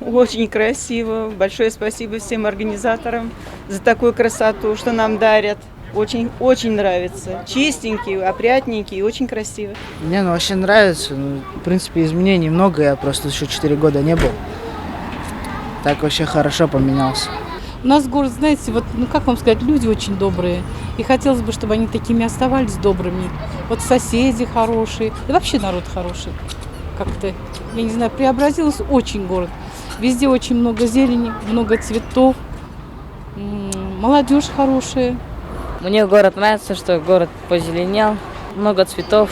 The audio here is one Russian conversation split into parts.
Очень красиво. Большое спасибо всем организаторам за такую красоту, что нам дарят. Очень, очень нравится. Чистенький, опрятненький, очень красиво. Мне вообще нравится. В принципе, изменений много. Я просто еще 4 года не был. Так вообще хорошо поменялся. У нас город, знаете, вот, как вам сказать, люди очень добрые. И хотелось бы, чтобы они такими оставались добрыми. Вот соседи хорошие. Да вообще народ хороший. Как-то, я не знаю, преобразился очень город. Везде очень много зелени, много цветов. Молодежь хорошая. Мне город нравится, что город позеленел, много цветов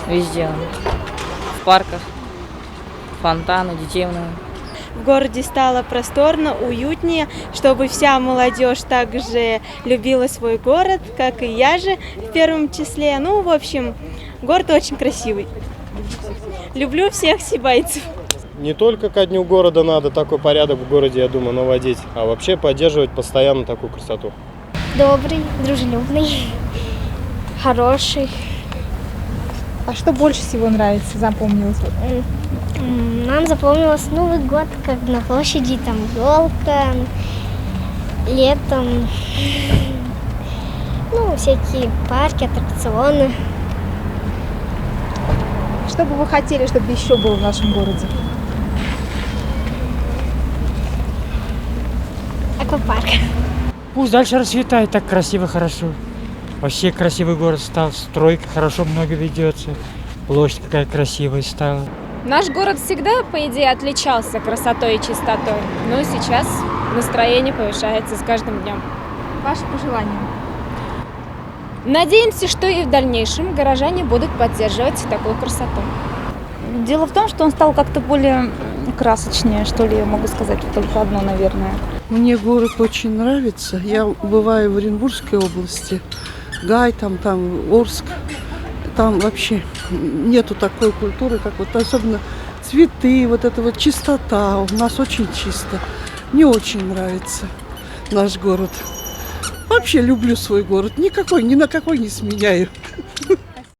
везде, в парках, фонтаны, детей много. В городе стало просторно, уютнее, чтобы вся молодежь также любила свой город, как и я же в первом числе. Ну, в общем, город очень красивый. Люблю всех сибайцев. Не только ко дню города надо такой порядок в городе, я думаю, наводить, а вообще поддерживать постоянно такую красоту. Добрый, дружелюбный, хороший. А что больше всего нравится, запомнилось? Нам запомнилось Новый год, как на площади, там елка, летом, ну, всякие парки, аттракционы. Что бы вы хотели, чтобы еще было в нашем городе? Аквапарк. Пусть дальше расцветает так красиво, хорошо. Вообще красивый город стал, стройка хорошо много ведется, площадь какая красивая стала. Наш город всегда, по идее, отличался красотой и чистотой, но сейчас настроение повышается с каждым днем. Ваши пожелания? Надеемся, что и в дальнейшем горожане будут поддерживать такую красоту. Дело в том, что он стал как-то более красочнее, что ли, я могу сказать только одно, наверное. Мне город очень нравится. Я бываю в Оренбургской области, Гай, там Орск. Там вообще нету такой культуры, как вот особенно цветы, вот эта вот чистота. У нас очень чисто. Мне очень нравится наш город. Вообще люблю свой город. Ни на какой не сменяю.